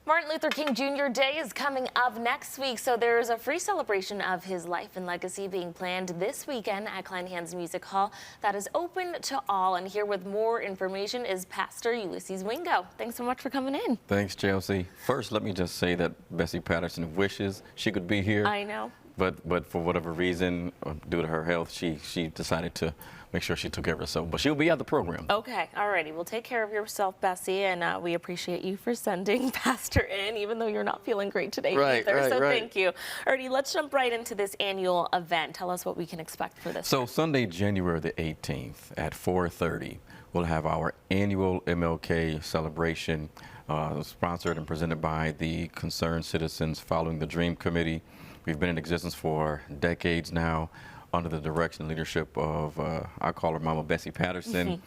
Martin Luther King Jr. Day is coming up next week, so there's a free celebration of his life and legacy being planned this weekend at Kleinhans Music Hall that is open to all. And here with more information is Pastor Ulysses Wingo. Thanks so much for coming in. Thanks, Chelsea. First, let me just say that Bessie Patterson wishes she could be here. I know. But for whatever reason, due to her health, she decided to make sure she took care of herself. But she'll be at the program. Okay, alrighty. Well, take care of yourself, Bessie, and we appreciate you for sending Pastor in, even though you're not feeling great today either. So thank you. Alrighty, let's jump right into this annual event. Tell us what we can expect for this. So Sunday, January the 18th at 4:30, we'll have our annual MLK celebration, sponsored and presented by the Concerned Citizens Following the Dream Committee. We've been in existence for decades now under the direction and leadership of, I call her Mama Bessie Patterson.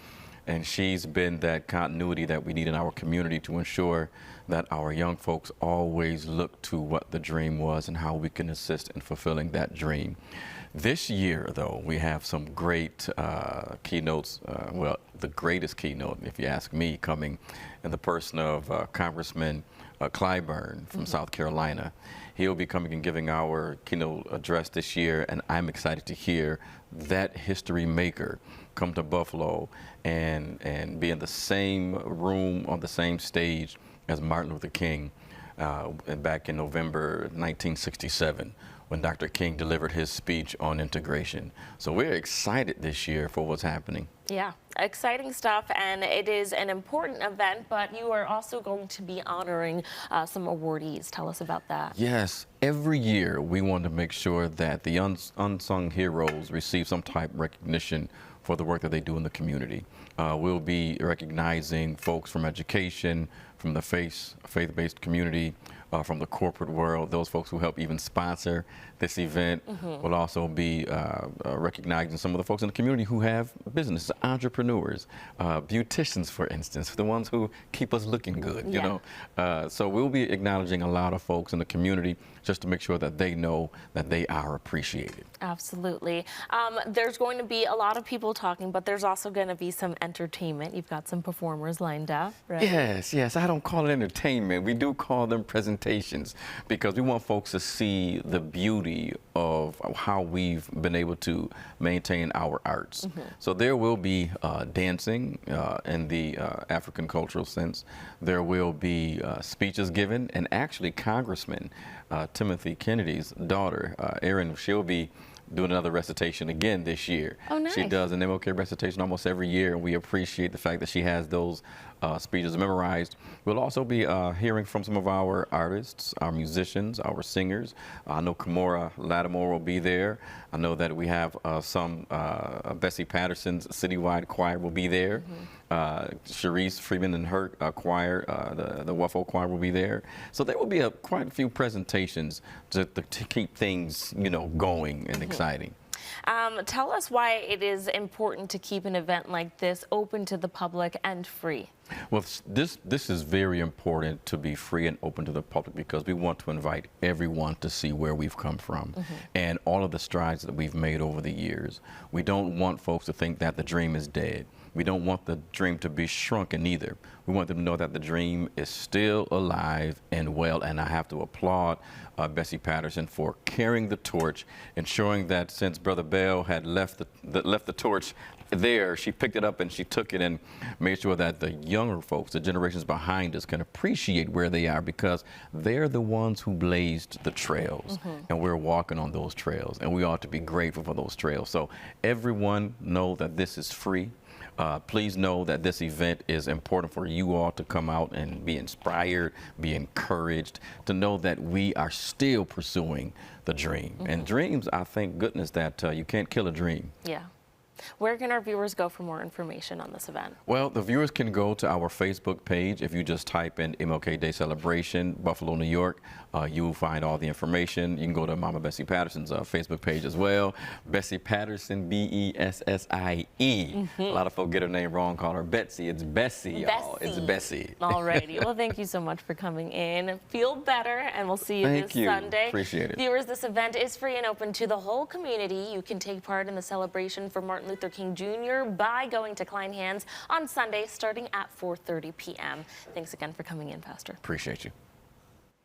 And she's been that continuity that we need in our community to ensure that our young folks always look to what the dream was and how we can assist in fulfilling that dream. This year, though, we have some great keynotes, well, the greatest keynote, if you ask me, coming in the person of Congressman Clyburn from South Carolina. He'll be coming and giving our keynote address this year, and I'm excited to hear that history maker come to Buffalo and be in the same room on the same stage as Martin Luther King back in November 1967 when Dr. King delivered his speech on integration. So we're excited this year for what's happening. Yeah, exciting stuff, and it is an important event, but you are also going to be honoring some awardees. Tell us about that. Yes, every year we want to make sure that the unsung heroes receive some type of recognition for the work that they do in the community. We'll be recognizing folks from education, from the faith-based community, from the corporate world, those folks who help even sponsor this event. We'll also be recognizing some of the folks in the community who have business, entrepreneurs, beauticians, for instance, the ones who keep us looking good, you know. So we'll be acknowledging a lot of folks in the community just to make sure that they know that they are appreciated. Absolutely. There's going to be a lot of people talking, but there's also going to be some entertainment. You've got some performers lined up, right? Yes. I don't call it entertainment. We do call them presentations because we want folks to see the beauty of how we've been able to maintain our arts. So there will be dancing in the African cultural sense. There will be speeches given, and actually Congressman Timothy Kennedy's daughter, Erin, she'll be doing another recitation again this year. Oh, nice. She does an MLK recitation almost every year, and we appreciate the fact that she has those speeches memorized. We'll also be hearing from some of our artists, our musicians, our singers. I know Kimora Lattimore will be there. I know that we have some Bessie Patterson's citywide choir will be there. Sharice Freeman and her choir, the Wuffo choir will be there. So there will be quite a few presentations to keep things, you know, going and exciting. Tell us why it is important to keep an event like this open to the public and free. Well, this is very important to be free and open to the public because we want to invite everyone to see where we've come from and all of the strides that we've made over the years. We don't want folks to think that the dream is dead. We don't want the dream to be shrunken either. We want them to know that the dream is still alive and well, and I have to applaud Bessie Patterson for carrying the torch, ensuring that since Brother Bell had left the torch there, she picked it up and she took it and made sure that the younger folks, the generations behind us, can appreciate where they are because they're the ones who blazed the trails and we're walking on those trails, and we ought to be grateful for those trails. So everyone know that this is free. Please know that this event is important for you all to come out and be inspired, be encouraged, to know that we are still pursuing the dream. And dreams, I thank goodness that you can't kill a dream. Yeah. Where can our viewers go for more information on this event? Well, the viewers can go to our Facebook page. If you just type in MLK Day Celebration, Buffalo, New York, you will find all the information. You can go to Mama Bessie Patterson's Facebook page as well. Bessie Patterson, B-E-S-S-I-E. A lot of folks get her name wrong, call her Betsy. It's Bessie, y'all. It's Bessie. All righty. Well, thank you so much for coming in. Feel better, and we'll see you this Sunday. Appreciate it. Viewers, this event is free and open to the whole community. You can take part in the celebration for Martin Luther King Jr. by going to Kleinhans on Sunday starting at 4:30 p.m. Thanks again for coming in, Pastor. Appreciate you.